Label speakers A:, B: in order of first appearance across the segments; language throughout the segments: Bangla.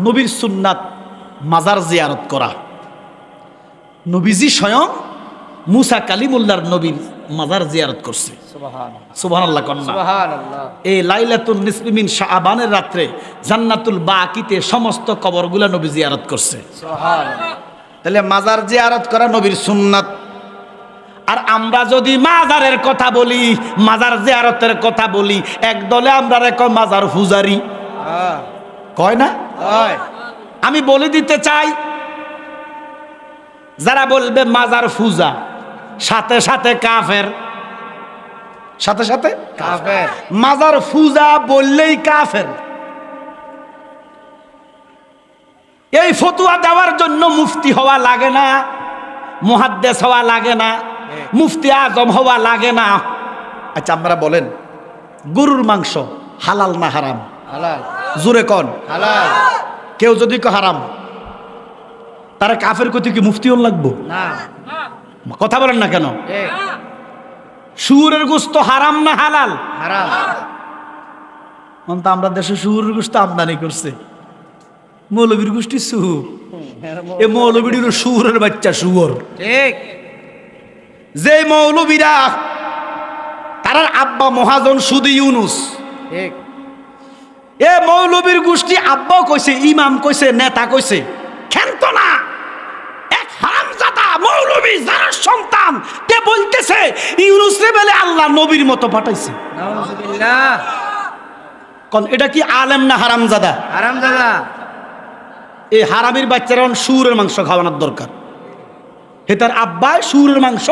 A: নবীর সুন্নাত মাজার জিয়ারত করা। নবীজি স্বয়ং মুসা কালিমুল্লাহর নবীর মাজার জিয়ারত করছে। সুবহানাল্লাহ কন্যা। এই লাইলাতুন নিসফি মিন শাবানের রাত্রে জান্নাতুল বাকিতে সমস্ত কবরগুলা নবী জিয়ারত করছে। তাহলে মাজার জিয়ারত করা নবীর সুন্নাত। আর আমরা যদি মাজারের কথা বলি, মাজার জিয়ারতের কথা বলি, একদলে আমরা কয় মাজার পূজারি, কয় না? আমি বলে দিতে চাই, যারা বলবে মাজার পূজা, সাথে সাথে কাফের, সাথে সাথে কাফের। মাজার পূজা বললেই কাফের। এই ফতোয়া দেওয়ার জন্য মুফতি হওয়া লাগে না, মুহাদ্দিস হওয়া লাগে না, মুফতি আজম হওয়া লাগে না। আচ্ছা আপনারা বলেন, গরুর মাংস হালাল না হারাম? হালাল। জোরে কোন? হালাল। কেউ যদি কয় হারাম, তারা কাফের কত কি মুফতি হন লাগবো না? কথা বলেন না কেন? শুয়োরের গোশত হারাম না হালাল? হারাম। আমরা দেশে শুয়োরের গোশত আমদানি করছে, মৌলবীর গোষ্ঠী সুর, এ মৌলবীর শুয়োরের বাচ্চা, শুয়োর। ঠিক। যে মৌলবীরা তার আব্বা মহাজন সুদি ইউনুস, ঠিক, এ মৌলবীর গোষ্ঠী আব্বাও কইছে, ইমাম কইছে, নেতা কইছে, খেন্ত না এক হারামজাদা মৌলবী যার সন্তান কে বলতেছে ইউনুস রে বলে আল্লাহ নবীর মতো পাঠাইছে। নাউজুবিল্লাহ। কোন এটা কি আলেম না হারামজাদা? হারামজাদা। এই হারামির বাচ্চারা শুয়োরের মাংস খাওয়ানোর দরকার। হে তার আব্বাই শুয়োরের মাংস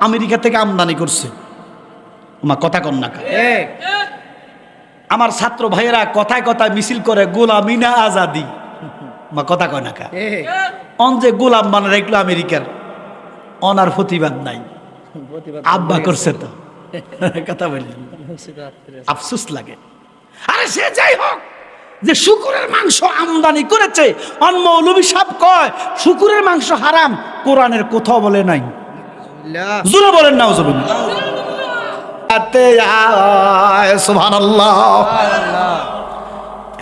A: আমেরিকা থেকে আমদানি করছে। আমার কথা কন না? আমার ছাত্র ভাইয়েরা কথায় কথায় মিছিল করে গোলামি না আজাদি। আমার কথা কয় না? অন যে গোলাম মানে রাখলো আমেরিকার, অনার প্রতিবাদ নাই, আব্বা করছে তো। কথা বললেন, আফসোস লাগে। আরে সে যাই হোক, যে শুকুরের মাংস আমদানি করেছে, অন মৌলবী সাহেব কয় শুকুরের মাংস হারাম, কোরআনের কোথাও বলে নাই। জোরে বলেন না? সুবহানাল্লাহ।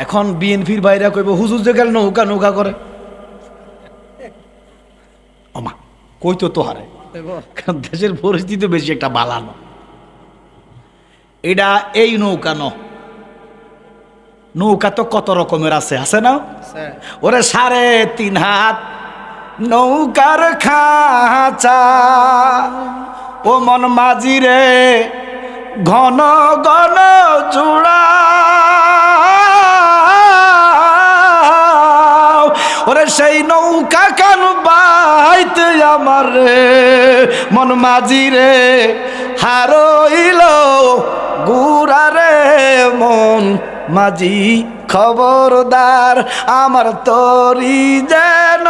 A: এখন বিএনপির বাইরে কইব হুজুর যে গেল নৌকা নৌকা করে, ওমা কইতো তো হারে, কারণ দেশের পরিস্থিতি বেশি একটা বালানো। এটা এই নৌকা ন, নৌকা তো কত রকমের আছে, আছে না? ওরে 3.5 হাত নৌকার খাঁচা, ও মন মাঝি রে ঘন ঘন জোড়া, ওরে সেই নৌকা কেন বাইতে আমার রে মন মাঝি রে হারইল গুড়া রে মন মাঝি খবরদার, আমার তরি যেন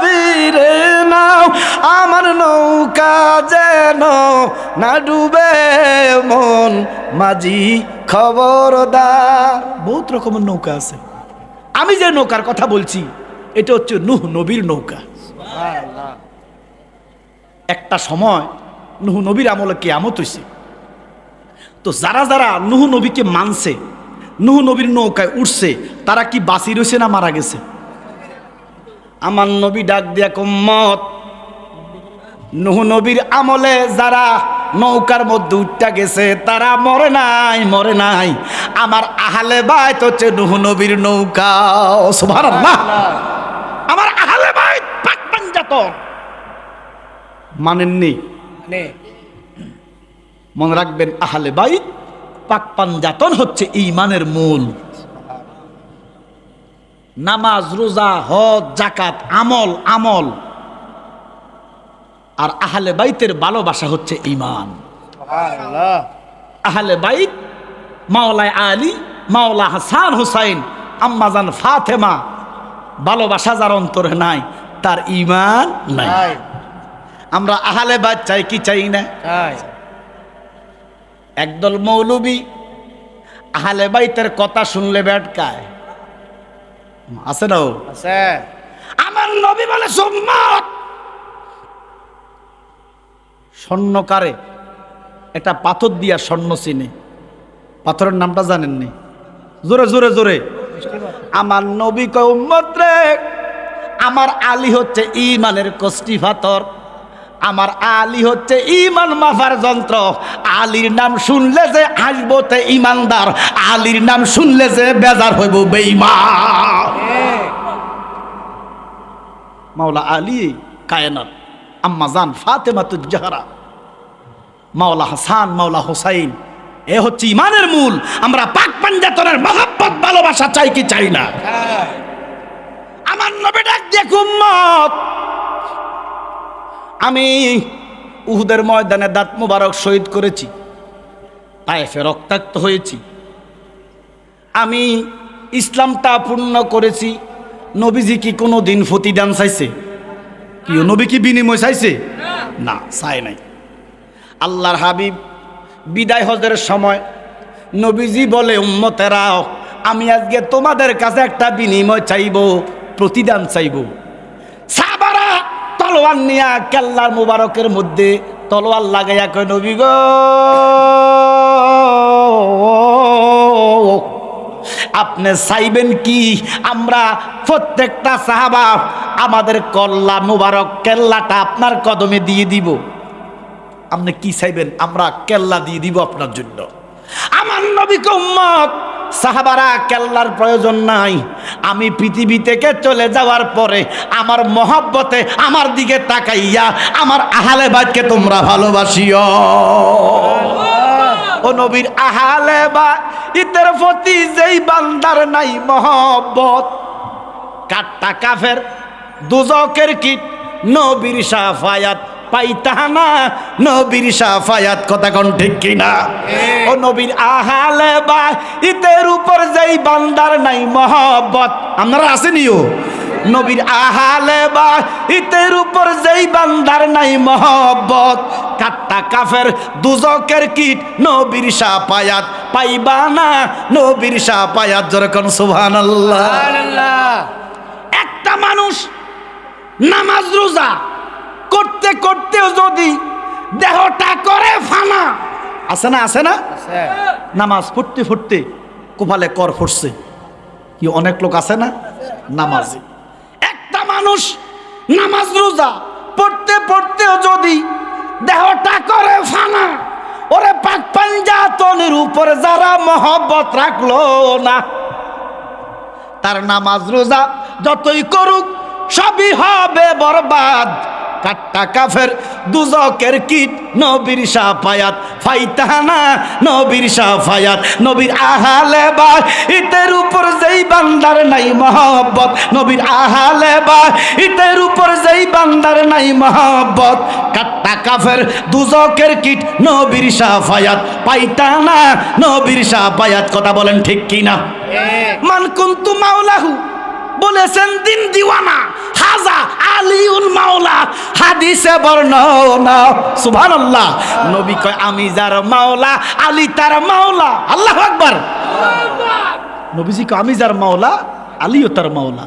A: ভিড়ে নাও, আমার নৌকা যেন না ডুবে মন মাঝি খবরদার। বহুত রকমের নৌকা আছে। আমি যে নৌকার কথা বলছি এটা হচ্ছে নূহ নবীর নৌকা। একটা সময় নূহ নবীর আমলে কিয়ামত হইছে, তো যারা যারা নূহ নবীকে মানছে, নূহ নবীর নৌকায় উঠছে, তারা কি বাঁচি রয়েছে না মারা গেছে? আমার নবী ডাক দিয়া উম্মত, নূহ নবীর আমলে যারা নৌকার মধ্যে উঠটা গেছে তারা মরে নাই, মরে নাই। আমার আহলে বাইত হচ্ছে নূহ নবীর নৌকা। সুবহানাল্লাহ। আমার আহলে বাইত পাক পাঞ্জাতন। মানেননি? মনে রাখবেন, আহলে বাইত পাক পাঞ্জাতন হচ্ছে ঈমানের মূল। নামাজ, রোজা, হজ, যাকাত, আমল আমল। আর আহলে বাইতের ভালোবাসা হচ্ছে ঈমান। সুবহানাল্লাহ। আহলে বাইত মাওলানা আলী, মাওলানা হাসান হুসাইন, আম্মাজান ফাতেমা, ভালোবাসা যার অন্তরে নাই তার ঈমান নাই। আমরা আহলে বাইত চাই কি চাই না? একদল মৌলবী আহলে বাইতের কথা শুনলে বেটকায়, আছে না? আছে। আমার নবী বলে সুন্নাত। স্বর্ণকারে একটা পাথর দিয়া স্বর্ণ চিনে, পাথরের নামটা জানেননি? জোরে জোরে জোরে। আমার নবী কয় উম্মত রে, আমার আলী হচ্ছে ঈমানের কষ্টি পাথর, আমার আলী হচ্ছে ঈমান মাফার যন্ত্র। আলীর নাম শুনলে যে আসবো তে ঈমানদার, আলীর নাম শুনলে যে বেজার হইব বেঈমান। মাওলা আলী কায়নাত, আম্মা জান ফাতেমাতুজ জাহরা, মাওলা হাসান, মাওলা হুসাইন, এ হচ্ছে ইমানের মূল। আমরা পাক পাঞ্জাতনের মহব্বত ভালোবাসা চাই কি চাই না? আমার নবী ডাক দিয়ে উম্মত, আমি উহুদের ময়দানে দাঁত মুবারক শহীদ করেছি, তায়েফে রক্তাক্ত হয়েছি, আমি ইসলামটা পূর্ণ করেছি। নবীজি কি কোনো দিন প্রতিদান চাইছে? কি নবী কি বিনিময় চাইছে? না, চায় নাই। আল্লাহর হাবিব বিদায় হজের সময় নবীজি বলে, উম্মতেরা আমি আজকে তোমাদের কাছে একটা বিনিময় চাইব, প্রতিদান চাইব। সাহাবারা তলোয়ার নিয়া কেল্লার মুবারকের মধ্যে তলোয়ার লাগাইয়া কয়, নবী গো আপনি চাইবেন কি? আমরা প্রত্যেকটা সাহাবা আমাদের কল্লা মুবারক কেল্লাটা আপনার কদমে দিয়ে দিব। আপনি কি চাইবেন? আমরা কেল্লা দিয়ে দিব আপনার জন্য। আমার নবীকে উম্মত সাহাবারা কেল্লার প্রয়োজন নাই, আমি পৃথিবী থেকে চলে যাওয়ার পরে আমার মহব্বতে আমার দিকে তাকাইয়া আমার আহলে বাইতকে তোমরা ভালোবাসিও। ও নবীর আহলে বাইতের প্রতি যেই বান্দার নাই মহব্বত, কাট্টা কাফের দুজকের কীট নবীর শাফায়াত পাইতানা, নবীর শাফায়াত কথা কোন ঠিক কিনা? ও নবীর আহলে বাইতের উপর যেই বান্দার নাই মহব্বত, আপনারা আসেনিও? নবীর আহলে বাইতের উপর যেই বান্দার নাই মহব্বত, কাট্টা কাফের দুজকের কীট নবীর শাফায়াত পাইবা না, নবীর শাফায়াত যেরকম সুবহানাল্লাহ। একটা মানুষ নামাজ রোজা করতে করতেও যদি দেহটা করে ফানা, আছে না? আছে না? নামাজ পড়তে পড়তে কোপালে কর ফুটছে, কি অনেক লোক আছে না নামাজ। একটা মানুষ নামাজ রোজা পড়তে পড়তেও যদি দেহটা করে ফানা, ওরে পাক পাঞ্জাতনের উপরে যারা মহব্বত রাখলো না, তার নামাজ রোজা যতই করুক সবই হবে বরবাদ। কাট্টা কাফের দুজকের কীট নবীর শাফায়াত ফাইতানা, নবীর শাফায়াত। নবীর আহলে বাইতের উপর যেই বান্দার নাই মহব্বত, নবীর আহলে বাইতের উপর যেই বান্দার নাই মহব্বত, কাট্টা কাফের দুজকের কীট নবীর শাফায়াত পাইতানা, নবীর শাফায়াত কথা বলেন ঠিক কিনা? মান কুনতু মাওলাহু বলেছেন দিন দিওয়ানা, হাজা আলিউল মাওলা, হাদিসে বর্ণনা। সুবহানাল্লাহ। নবী কয় আমি যার মাওলা, আলী তার মাওলা। আল্লাহু আকবার। নবীজি কয় আমি যার মাওলা, আলীও তার মাওলা।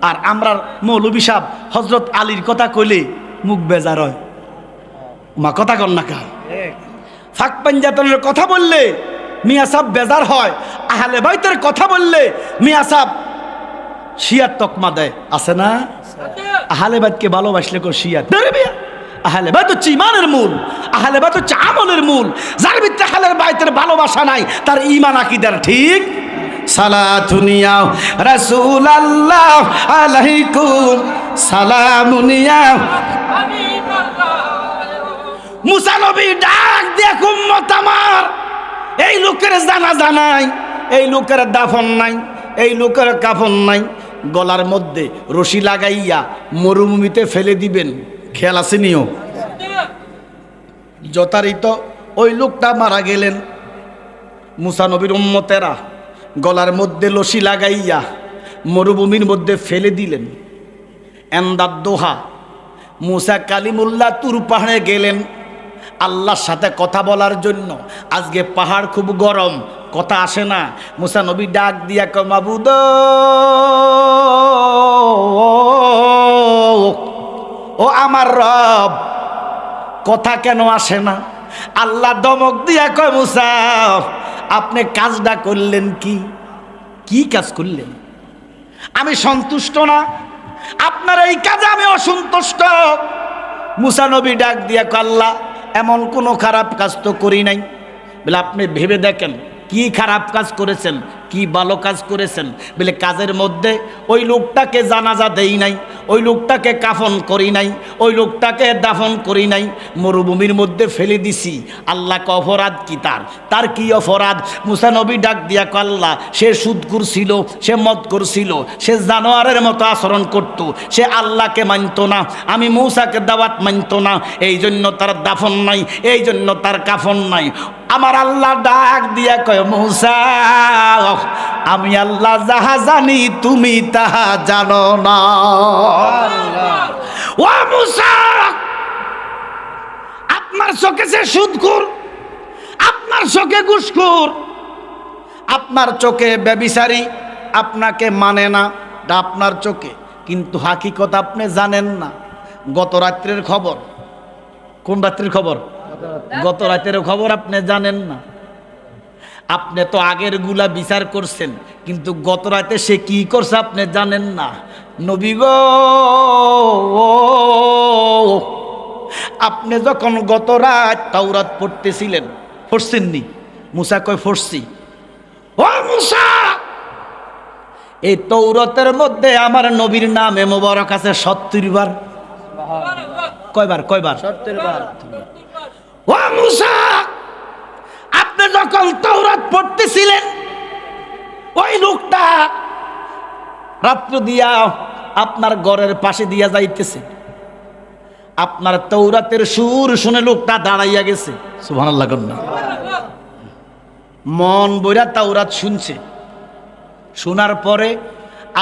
A: আর আমরা মৌলভী সাহেব হযরত আলীর কথা কইলে মুখ বেজার হয়, মা কথা কন না কা? ফাক পাঞ্জাতনের কথা বললে মিয়া সাহেব বেজার হয়, আহলে বাইতের কথা বললে মিয়া সাহেব শিয়ার তকমা দেয়, আছে না? আহলে বাইতকে ভালোবাসলে কো শিয়ার ধরে বিয়া। আহলে বাইত হচ্ছে ইমানের মূল, আহলে বাইত হচ্ছে আমলের মূল। যার ভিতরে আহলে বাইতের ভালোবাসা নাই তার ইমান আকীদার ঠিক। সালাতুনিয়া রাসূলুল্লাহ আলাইকুম সালামুনিয়া মুসা নবী ডাক দেখ উম্মত আমার, এই লোকের জানাজা নাই, এই লোকের দাফন নাই, এই লোকের কাফন নাই, গলার মধ্যে রশি লাগাইয়া মরুভূমিতে ফেলে দিবেন। খেয়াল আছে নিও? যথারীত ওই লোকটা মারা গেলেন, মুসা নবীর উম্মতেরা গলার মধ্যে রশি লাগাইয়া মরুভূমির মধ্যে ফেলে দিলেন। এন্দাদ দোহা মুসা কালিমুল্লাহ তুর পাহাড়ে গেলেন আল্লাহর সাথে কথা বলার জন্য। আজকে পাহাড় খুব গরম, কথা আসে না। মুসা নবী ডাক দিয়া কয় মাবুদ ও আমার রব, কথা কেন আসে না? আল্লাহ দমক দিয়া কয় মুসা আপনি কাজটা করলেন কি? কি কাজ করলেন? আমি সন্তুষ্ট না, আপনার এই কাজে আমি অসন্তুষ্ট। মুসা নবী ডাক দিয়া কয়, আল্লাহ এমন কোনো খারাপ কাজ তো করি নাই। বলে আপনি ভেবে দেখেন কি খারাপ কাজ করেছেন, কি ভালো কাজ করেছেন। বলে কাজের মধ্যে ওই লোকটাকে জানাজা দেই নাই, ওই লোকটাকে কাফন করি নাই, ওই লোকটাকে দাফন করি নাই, মরুভূমির মধ্যে ফেলে দিছি। আল্লাহকে অপরাধ কি তার কি অপরাধ? মুসা নবী ডাক দিয়া কয়, আল্লাহ সে সুদখোর ছিল, সে মদখোর ছিল, সে জানোয়ারের মতো আচরণ করত, সে আল্লাহকে মানত না, আমি মূসাকে দাওয়াত মানত না, এই জন্য তার দাফন নাই, এই জন্য তার কাফন নাই। আমার আল্লাহ ডাক দিয়া কয়, মূসা আমি আল্লাহ যাহা জানি তুমি তাহা জানো না। ও মূসা, আপনার চোখে সে সুদখোর, আপনার চোখে ঘুষখোর, আপনার চোখে ব্যভিচারী, আপনাকে মানে না, এটা আপনার চোখে, কিন্তু হাকিকত আপনি জানেন না। গত রাত্রের খবর, কোন রাত্রের খবর? গত রাতের খবর আপনি জানেন না। আপনি তো আগের গুলা বিচার করছেন, কিন্তু গত রাতে সে কি করছে আপনি জানেন না। নবী গো, আপনি যখন গত রাত তাওরাত পড়তেছিলেন, পড়ছেননি? মূসা কয় পড়ছি। ও মূসা, এই তাওরাতের মধ্যে আমার নবীর নামে মোবারক আছে 70 বার। কয়বার? 70 বার। ও মূসা, আপনি যখন তাওরাত পড়তেছিলেন, ওই লোকটা রাত্র দিয়া আপনার ঘরের পাশে দিয়া যাইতেছে, আপনার তাওরাতের সুর শুনে লোকটা দাঁড়াইয়া গেছে। সুবহানাল্লাহ। মন বইরা তাওরাত শুনছে, শোনার পরে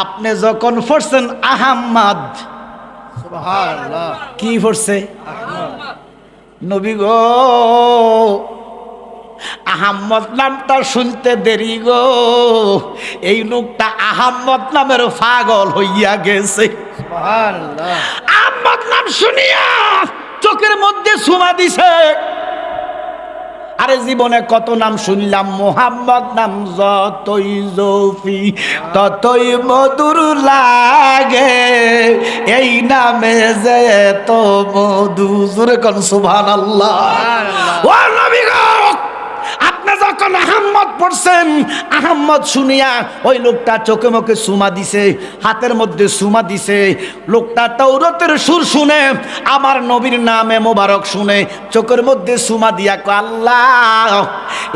A: আপনি যখন পড়ছেন আহাম্মদ, সুবহানাল্লাহ, কি পড়ছে? নবী গো, আহাম্মদ নামটা শুনতে দেরি গো, এই লোকটা আহাম্মদ নামের পাগল হইয়া গেছে। সুবহানাল্লাহ। আহাম্মদ নাম শুনিয়া চোখের মধ্যে চুমা দিছে। আরে জীবনে কত নাম শুনলাম, মোহাম্মদ নাম যতই জফি ততই মধুর লাগে, এই নামে যে তো মধু। জোরে কোন সুবহানাল্লাহ। ও নবী গো, আপনি যখন আহাম্মদ পড়ছেন, আহাম্মদ শুনিয়া ওই লোকটা চোখে মুখে চুমা দিছে, হাতের মধ্যে চুমা দিছে। লোকটা তাওরাতের সুর শুনে, আমার নবীর নামে মোবারক শুনে চোখের মধ্যে চুমা দিয়া কয়, আল্লাহ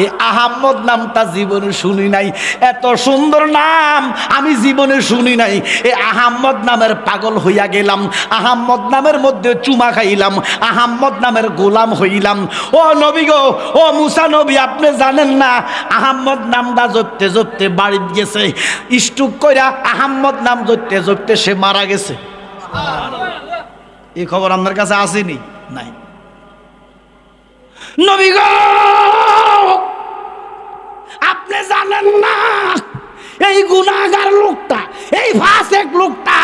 A: এই আহাম্মদ নামটা জীবনে শুনি নাই, এত সুন্দর নাম আমি জীবনে শুনি নাই। এই আহাম্মদ নামের পাগল হইয়া গেলাম, আহাম্মদ নামের মধ্যে চুমা খাইলাম, আহাম্মদ নামের গোলাম হইলাম। ও নবী গো, ও মূসা নবী, আপনি জানেন না আহাম্মদ নামটা জপতে জপতে বাড়ি গেছে, স্ট্রোক কইরা আহাম্মদ নাম জপতে জপতে সে মারা গেছে। এই খবর আপনার কাছে আসেনি? নাই। নবী গো, আপনি জানেন না এই গুনাহগার লোকটা, এই ফাসিক লোকটা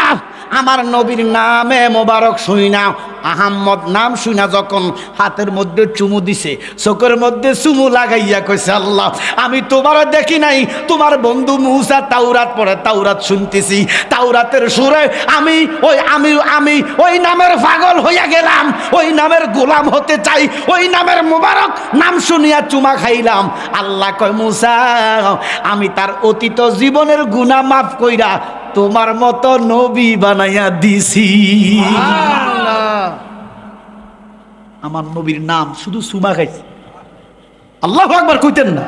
A: আমার নবীর নামে মোবারক শুই না, আহাম্মদ নাম শুনা যখন হাতের মধ্যে চুমু দিছে, চোখের মধ্যে চুমু লাগাইয়া কইছে, আল্লাহ আমি তোমার দেখি নাই, তোমার বন্ধু মূসা তাওরাত পড়ে, তাওরাত শুনতেছি, তাওরাতের সুরে আমি ওই নামের পাগল হইয়া গেলাম, ওই নামের গোলাম হতে চাই, ওই নামের মোবারক নাম শুনিয়া চুমা খাইলাম। আল্লাহ কয়, মূসা আমি তার অতীত জীবনের গুনাহ মাফ কইরা তোমার মতো নবী বানাইয়া দিছি। আমার নবীর নাম শুধু সুমা খাইছে। আল্লাহু আকবার কইতেন না?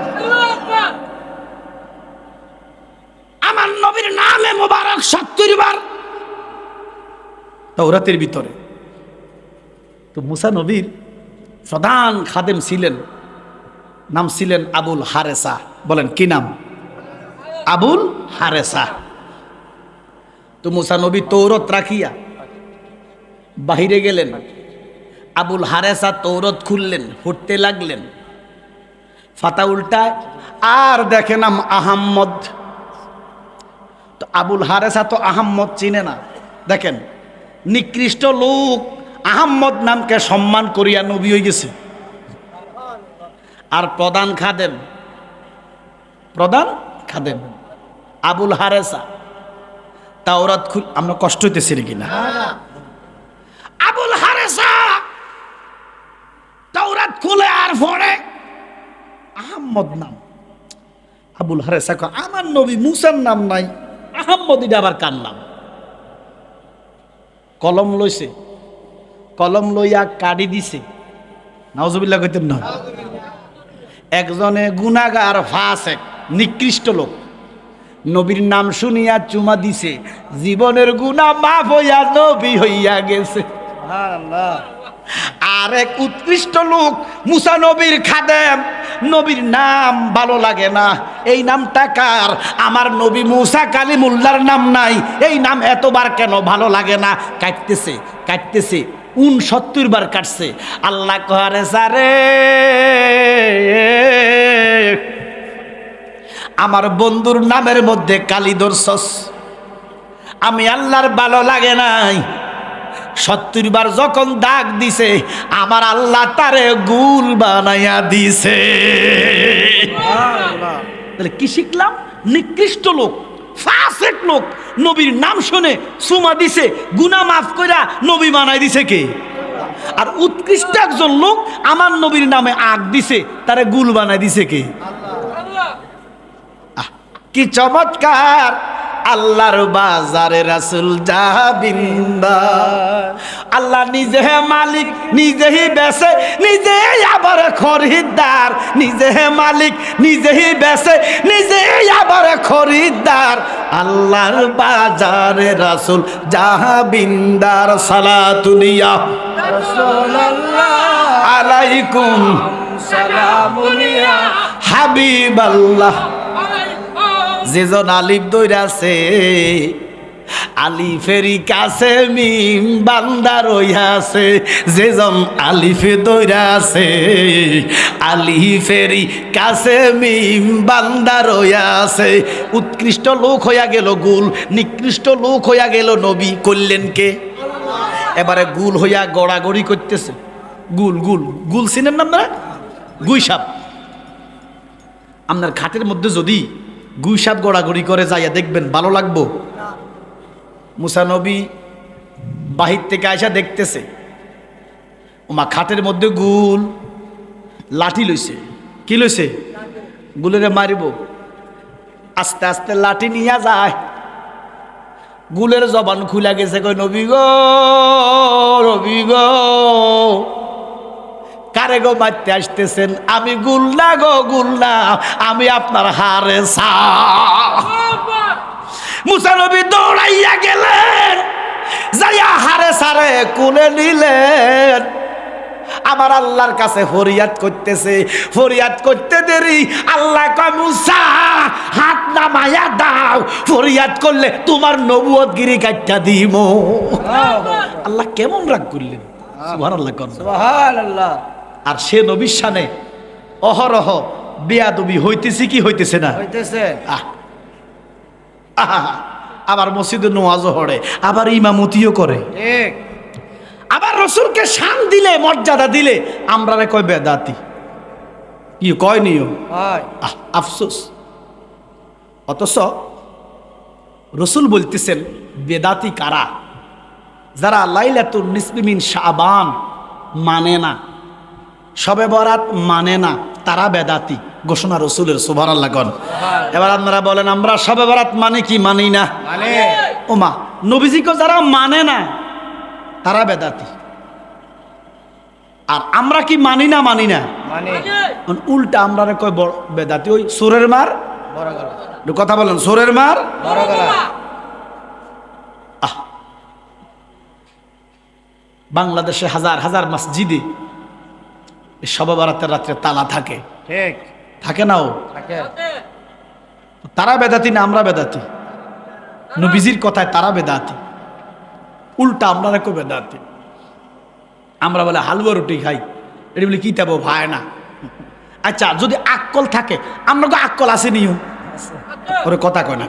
A: আমার নবীর নামে মোবারক 70 বার তাওরাতের ভিতরে। তো মূসা নবীর প্রধান খাদেম ছিলেন, নাম ছিলেন আবুল হারেসা। বলেন কি নাম? আবুল হারেসা। তো মূসা নবী তৌরত রাখিয়া বাহিরে গেলেন, আবুল হারেসা তৌরত খুললেন, পড়তে লাগলেন, ফাতা উল্টায় আর দেখে নাম আহাম্মদ। তো আবুল হারেসা তো আহাম্মদ চিনে না। দেখেন নিকৃষ্ট লোক আহাম্মদ নামকে সম্মান করিয়া নবী হয়ে গেছে। আর প্রধান খাদেম আবুল হারেসা তাওরাত খুল, আমরা কষ্ট হইতেছি কিনা? আবুল হারেসা তাওরাত খুলে আর পড়ে আহম্মদ নাম। আবুল হারেসা কয় আমার নবী মুসার নাম নাই, আহম্মদ এটা আবার কার নাম? কলম লইছে, কলম লইয়া কাটি দিছে। নাউজুবিল্লাহ কইতেন না? একজনে গুনাহগার ফাসেক নিকৃষ্ট লোক নবীর নাম শুনিয়া চুমা দিছে, জীবনের গুনাহ মাফ হইয়া নবী হইয়া গেছে। সুবহানাল্লাহ। আর এক উৎকৃষ্ট লোক মুসা নবীর খাদেম, নবীর নাম ভালো লাগে না, এই নামটা কার? আমার নবী মুসা কালিমুল্লাহর নাম নাই, এই নাম এতবার কেন ভালো লাগে না? কাটতেছে কাটতেছে 69 বার কাটছে। আল্লাহ কহারে সারে আমার বন্ধুর নামের মধ্যে কালি ধরছস, আমি আল্লাহর ভালো লাগে নাই। 70 বার যখন দাগ দিছে আমার আল্লাহ তারে গুল বানাইয়া দিছে। তাহলে কি শিখলাম? নিকৃষ্ট লোক, ফাসেক লোক নবীর নাম শুনে সুমা দিছে, গুনাহ মাফ কইরা নবী বানাই দিছে কে? আর উৎকৃষ্ট একজন লোক আমার নবীর নামে আগ দিছে, তারে গুল বানাই দিছে কে? কি চমৎকার! আল্লাহর বাজারে রাসূল জাবিন্দার, আল্লাহ নিজে মালিক, নিজেই বেচে, নিজেই আবার খরিদ্দার, নিজে মালিক, নিজেই বেচে, নিজেই আবার খরিদ্দার। আল্লাহর বাজারে রাসূল জাবিন্দার, সালাতুলিয়া রাসূলুল্লাহ আলাইকুম সালামুলিয়া হাবিবাল্লাহ। যেজন আলিফ দইরাছে আলিফেরি কাছে মিম বান্দা রইয়াছে, যেজন আলিফে দইরাছে আলিফেরি কাছে মিম বান্দা রইয়াছে। উৎকৃষ্ট লোক হইয়া গেল গুল, নিকৃষ্ট লোক হইয়া গেল নবী। করলেন কে? এবারে গুল হইয়া গড়াগড়ি করতেছে। গুল গুল গুল চিনেন না আপনারা? গুই সাপ। আপনার খাটের মধ্যে যদি গুই সাপ গড়াগড়ি করে যাইয়া দেখবেন, ভালো লাগবো? মুসা নবী বাহির থেকে আইসা দেখতেছে ওমা খাটের মধ্যে গুল, লাঠি লইছে। কি লইছে? গুলেরে মারিব। আস্তে আস্তে লাঠি নিয়ে যায়, গুলের জবান খুলে গেছে, কই নবী গো, নবী গো, কারে গো মারতে আসতেছেন? আমি গুল না গো, গুল না, আমি আপনার হারেসা। মুসা নবী দৌড়াইয়া গেলেন, যাইয়া হারেসারে কোলে নিলেন। আমার আল্লাহর কাছে ফরিয়াদ করতেছে, ফরিয়াদ করতে দেরি আল্লাহ কয় মুসা হাত নামায়া দাও, ফরিয়াদ করলে তোমার নবুয়ত গিরি কাটটা দিব। আল্লাহ কেমন রাগ করলেন! সুবহানাল্লাহ, সুবহানাল্লাহ। আর সে নবীর শানে অহরহ বেয়াদবি হইতেছে কি হইতেছে না? হইতেছে। আবার মসজিদে নওয়াজও পড়ে, আবার ইমামতিও করে, ঠিক। আবার রসুলকে শান দিলে, মর্যাদা দিলে আমরা কয় বেদাতি। কি কয় নিও? আফসোস। অথচ রসুল বলতেছেন বেদাতি কারা? যারা লাইলাতুন নিসফি মিন শাবান মানে না, শবে বরাত মানে না, তারা বেদাতি। ঘোষণা রসুলের, সুবহানাল্লাহ কোন। এবার আপনারা বলেন আমরা শবে বরাত মানে কি মানি না? মানে। ওমা নবীজিকে যারা মানে না তারা বেদাতি। আর আমরা কি মানি না? মানি না, মানে। উল্টা আমরা কয় বেদাতি। ওই সুরের মার বড় গলা, কথা বলেন, সুরের মার বড় গলা। বাংলাদেশে হাজার হাজার মসজিদে শবে বরাতের রাত্রে তালা থাকে, ঠিক থাকে না? ও তারা বেদাতি না আমরা বেদাতি? নবীজির কথায় তারা বেদাতি, উল্টা আমরা রেখো বেদাতি। আমরা বলে হালুয়া রুটি খাই, এটা বলে কি তাবো ভাই না। আচ্ছা যদি আক্কল থাকে, আমরা তো আক্কল আছে নিও, ওরে কথা কয় না।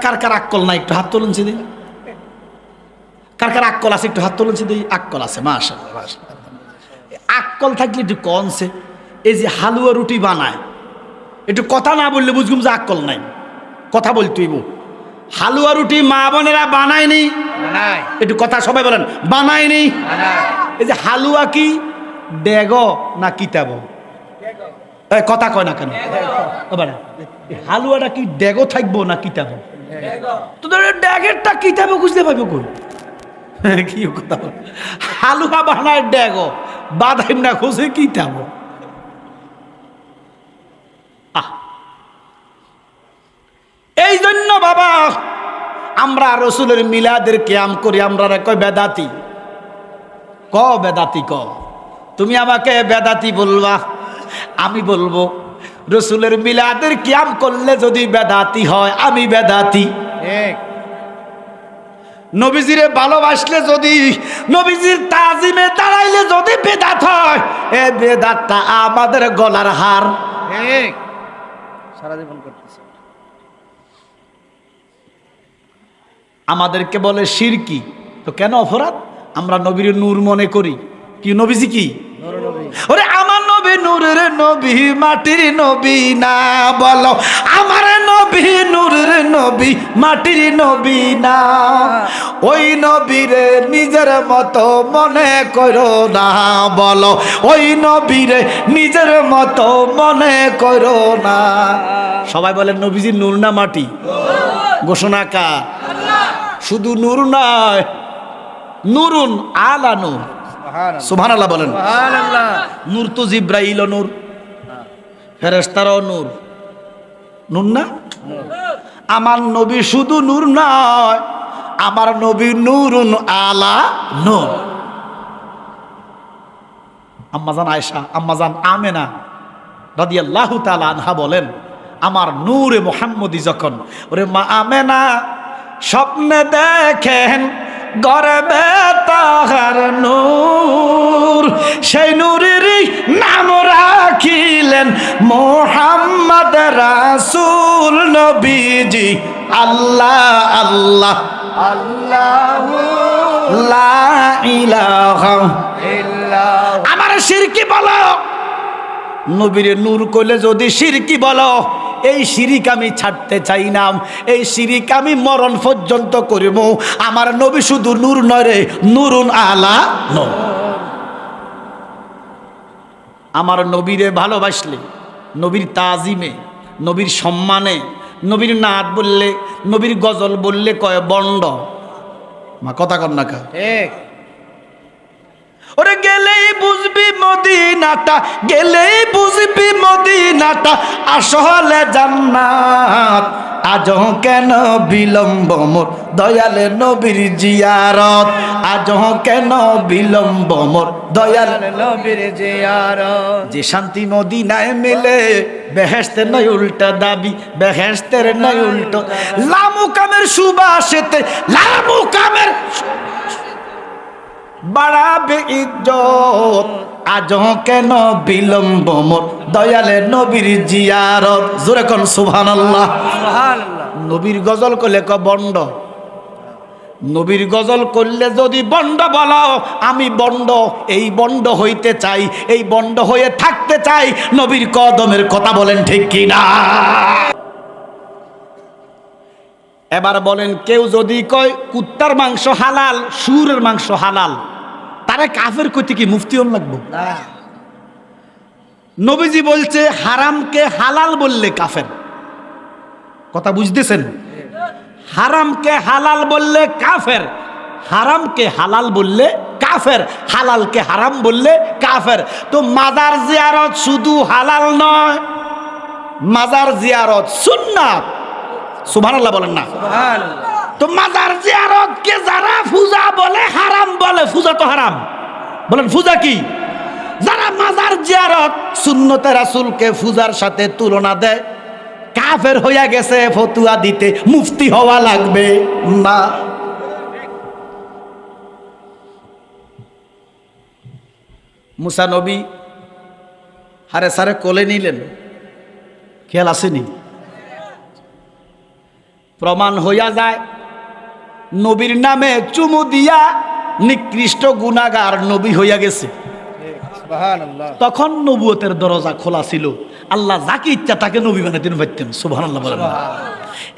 A: কার কার আক্কল নাই একটু হাত তুলুন দিই। কার কার আক্কল আছে একটু হাত তুলুন দিই। আক্কল আছে, মাশাআল্লাহ মাশাআল্লাহ। আক্কল থাকলে একটু কনছে, এই যে হালুয়া রুটি বানায়, একটু কথা না বললে বুঝগুম যে আক্কল নাই, কথা বলতেইব। হালুয়া রুটি মা বোনেরা বানায়নি, একটু কথা সবাই বলেন, বানায়নি। এই যে হালুয়া কি ডেগ না কিতাব? কথা কয় না কেন? হালুয়াটা কি ডেগ থাকবো না কিতাব? তোদের ড্যাগেরটা কিতাবে খুঁজতে পাইব কই? কি কথা, হালুয়া বানায় ড্যাগ, বাদাম না খুঁজে কিতাব। এই জন্য বাবা আমরা রসুলের মিলাদের কিয়াম করি, আমরা কয় বেদাতি। ক বেদাতি ক, তুমি আমাকে বেদাতি বলবা, আমি বলবো রসুলের মিলাদের কিয়াম করলে যদি বেদাতি হয় আমি বেদাতি। নবীজিরে ভালোবাসলে যদি, নবীজির তাজিমে দাঁড়াইলে যদি বেদাত হয়, এ বেদাতটা আমাদের গলার হার। সারা জীবন করতেছে। আমাদেরকে বলে শিরকি, তো কেন অপরাধ? আমরা নবীর নূর মনে করি। কি নবীজি কি? ওরে আমার নবী নূরের নবী, মাটির নবী না বলো, আমার নবী নূরের নবী, মাটির নবী না। ওই নবীরে নিজের মতো মনে করো না বলো, ওই নবীরে নিজের মতো মনে করো না। সবাই বলেন নবীজি নূর না মাটি? ঘোষণা কার? শুধু নূর নয়, নূরুন আলা নূর। সুবহানাল্লাহ বলেন। নূর তো জিব্রাইল নূর, ফেরেশতারাও নূর, নূর না? আমার নবী শুধু নূর নয়, আমার নবী নূরুন আলা নূর। আম্মাজান আয়েশা, আম্মাজান আমেনা রাদিয়াল্লাহু তাআলা আনহা বলেন, আমার নূরে মুহাম্মদী যখন, ওরে মা আমেনা স্বপ্নে দেখেন গর্বে তাহার নূর, সেই নূরের নাম রাখিলেন মুহাম্মদ রাসূল নবীজি। আল্লাহ আল্লাহ আল্লাহু লা ইলাহা ইল্লাল্লাহ। আমার শিরকি বলো, নবীরে নূর কইলে যদি শিরকি বলো, এই শিরিক আমি ছাড়তে চাই না, এই শিরিক আমি মরণ পর্যন্ত করিব। আমার নবী শুধু নূর নয় রে, নূরুন আলা নূর। আমার নবীরে ভালোবাসলে, নবীর তাজিমে, নবীর সম্মানে, নবীর নাত বললে, নবীর গজল বললে কয় বন্ড। মা কথা কর না কা? ঠিক। ওরে গেলেই বুঝবি মদিনাটা, গেলেই বুঝবি মদিনাটা আসলে জান্নাত। আজও কেন বিলম্ব মোর দয়ালে নবীর জিয়ারত, আজও কেন বিলম্ব মোর দয়ালে নবীর জিয়ারত। যে শান্তি মদিনায় মিলে বেহেশতের নয় উল্টা দাবি, বেহেশতের নয় উল্টো। লামুকামের সুবাসেতে, লামুকামের বাড়াবে ইজ্জত। আজও কেন বিলম্ব মোর দয়ালে নবীর জিয়ারত। জোরে কোন সুবহানাল্লাহ। নবীর গজল করলে ক বন্ড, নবীর গজল করলে যদি বন্ড বলো, আমি বন্ড, এই বন্ড হইতে চাই, এই বন্ড হয়ে থাকতে চাই। নবীর কদমের কথা বলেন ঠিক কি না? এবার বলেন, কেউ যদি কয় কুত্তার মাংস হালাল, শুয়োরের মাংস হালাল, তারা কাফের কইতে কি মুফতিয়ন লাগবো? নবীজি বলছে হারামকে হালাল বললে কাফের। কথা বুঝতেছেন? হারামকে হালাল বললে কাফের, হারামকে হালাল বললে কাফের, হালালকে হারাম বললে কাফের। তো মাজার জিয়ারত শুধু হালাল নয়, মাজার জিয়ারত সুন্নাত। সুবহানাল্লাহ বলেন না? তো মাজার জিয়ারতকে যারা পূজা বলে হারাম বলে, পূজা তো হারাম। বলেন পূজা কি? যারা মাজার জিয়ারত সুন্নতে রাসূলকে পূজার সাথে তুলনা দেয়, কাফের হইয়া গেছে। ফতুয়া দিতে মুফতি হওয়া লাগবে না। মুসা নবী হারে সারে কোলে নিলেন, খেয়াল আসেনি? প্রমাণ হইয়া যায় নবীর নামে চুমু দিয়া নিকৃষ্ট গুনাহগার নবী হইয়া গেছে। তখন নবুয়তের দরজা খোলা ছিল, আল্লাহ যাকে ইচ্ছা তাকে নবী বানাইতেন পারতেন। সুবহানাল্লাহ বলেন।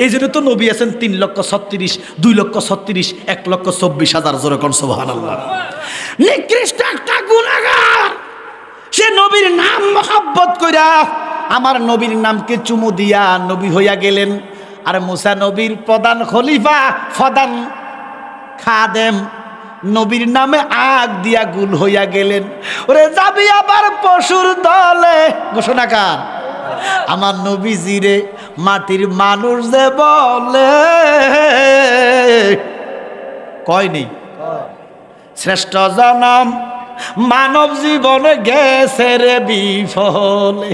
A: এই জন্য তো নবী আছেন 3,36,000, 2,36,000, 1,24,000। জোরে কোন সুবহানাল্লাহ। নিকৃষ্ট একটা গুনাহগার, সে নবীর নাম মহব্বত কইরা আমার নবীর নামকে চুমু দিয়া নবী হইয়া গেলেন। আর মুসা নবীর প্রধান খলিফা, প্রধান খাদেম, নবীর নামে আগ দিয়া গুল হইয়া গেলেন। ওরে যাবি আবার পশুর দলে, ঘোষণা কার? আমার নবীজিরে মাটির মানুষ যে বলে, কয়নি শ্রেষ্ঠ জনম মানব জীবনে গেছে রে বিফলে।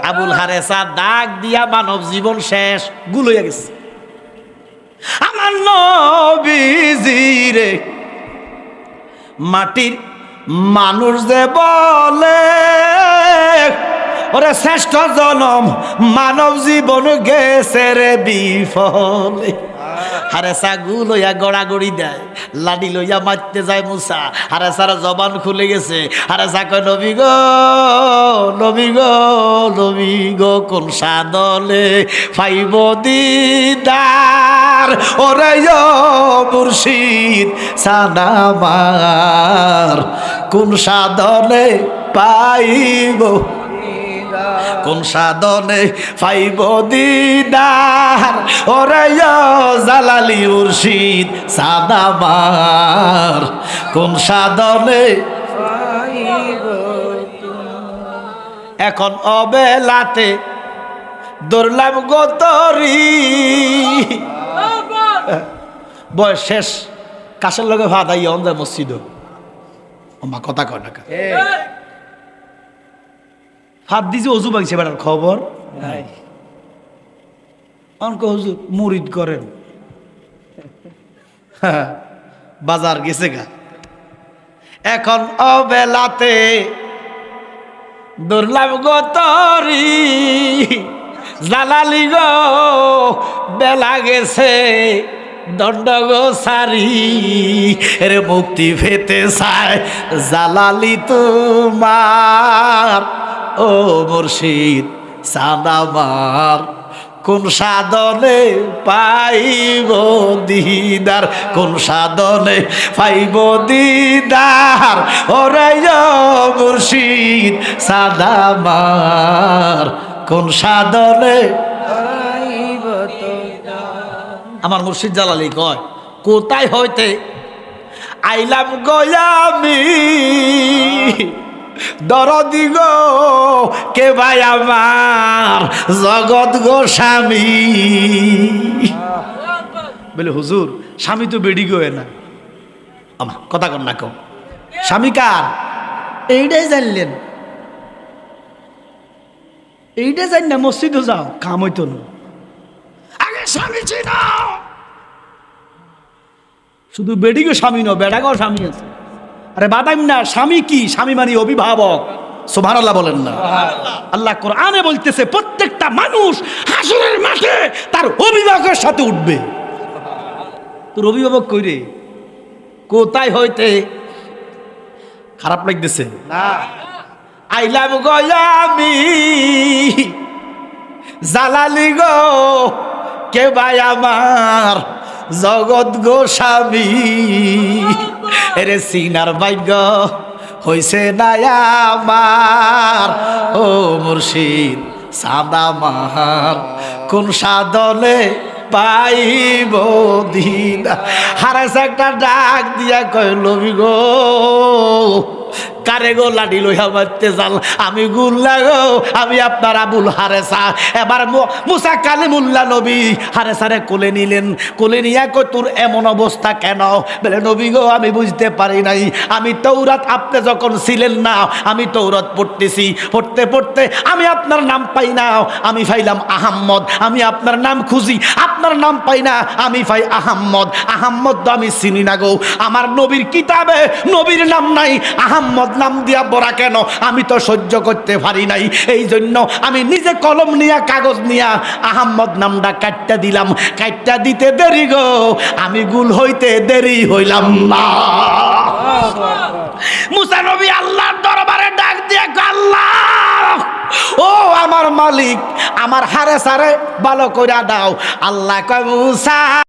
A: আবুল হারেসা ডাক দিয়া মানব জীবন শেষ, গুল হইয়া গেছে। আমার নবীজিরে মাটির মানুষ যে বলে, ওরে শ্রেষ্ঠ জনম মানব জীবন গেছে রে বিফলে। হারেসা গুল হইয়া গড়াগড়ি দেয়, লাডি লইয়া মারতে যায় মুসা। হারেসার জবান খুলে গেছে। হারেসা কয় নবী গো, নবী গো, নবী গো, কোন সাদলে পাইব দিদার, ওরে ও মুর্শিদ সানামার, কোন সাদলে পাইব, কোন সাধনে পাইব দিদার, ওরে জালালি মুর্শিদ সাদাবার, কোন সাধনে পাইব। এখন অবেলাতে দৌড়লাম গোতরি, বয়স শেষ, কাশের লগে ভাত আইয়া অন্ধ মসজিদ। মা কথা কয় না, হাত দিছে অজু ভাঙছে, বেটার খবর নাই। অঙ্ক হুজুর মুরিদ করেন, বাজার গেছে গা। এখন অবেলাতে দৌড়লাম গোতরি, জালালি গো বেলা গেছে দণ্ড গো সারি, রে মুক্তি পেতে চায় জালালি তোমার, ও মুর্শিদ সাদামার, কোন সাধনে পাইব দিদার, কোন সাধনে পাইব দিদার, ওরে মুর্শিদ সাদামার, কোন সাধনে পাইব। আমার মুর্শিদ জালালি কয়, কোথায় হইতে আইলাম গয়ামি, দরদি গো কে ভাই আমার জগৎ গো স্বামী। বলে হুজুর স্বামী তো বেডি গো না, আমার কথা কর না, কম স্বামী কার? এইটাই জানলেন, এইটা জান না মসজিদে যাও, কাম হইতো না। আগে স্বামী ছিল, শুধু বেডি গো স্বামী ন, বেড়া গো স্বামী আছে। আরে বাদাম না, স্বামী কি? স্বামী মানে অভিভাবক। সুবহানাল্লাহ বলেন না? আল্লাহ কোরআনে বলতেছে প্রত্যেকটা মানুষ হাসরের মাঠে তার অভিভাবকের সাথে উঠবে। তোর অভিভাবক কই রে? কোথায় হইতে? খারাপ লাগতেছে না? আইলাম গো আমি জালালি গো কে ভাই আমার জগৎ গো স্বামী, এরে সিনার ভাগ্য হইছে না আমার, ও মুর্শিদ সাদামার, কোন সাধনে পাইব দিদা। হারাইছে একটা ডাক দিয়া কয় লবি গো, কারে গো লাডি লইয়া মারতে যাল? আমি গুল্লা গো, আমি আপনার আবুল হারেসা। এবার মুসা কালিমুল্লাহ নবী হারেসারে কোলে নিলেন। কোলে নিয়া কই তোর এমন অবস্থা কেন? বলে নবী গো আমি বুঝতে পারি নাই, আমি তৌরাত আপনি যখন ছিলেন না, আমি তৌরাত পড়তেছি, পড়তে পড়তে আমি আপনার নাম পাই না, আমি পাইলাম আহাম্মদ। আমি আপনার নাম খুঁজি, আপনার নাম পাই না, আমি পাই আহাম্মদ। আহাম্মদ তো আমি চিনি না গো, আমার নবীর কিতাবে নবীর নাম নাই, আহাম্মদ নাম দিয়া বড়া কেন? আমি তো সহ্য করতে পারি নাই, এই জন্য আমি নিজে কলম নিয়া কাগজ নিয়া আহাম্মদ নামটা কাটটা দিলাম। কাটটা দিতে দেরি গো, আমি গুল হইতে দেরি হইলাম না। মুসা নবী আল্লাহর দরবারে ডাক দিয়া, আল্লাহ ও আমার মালিক, আমার হারে সারে ভালো কইরা দাও। আল্লাহ কয় মুসা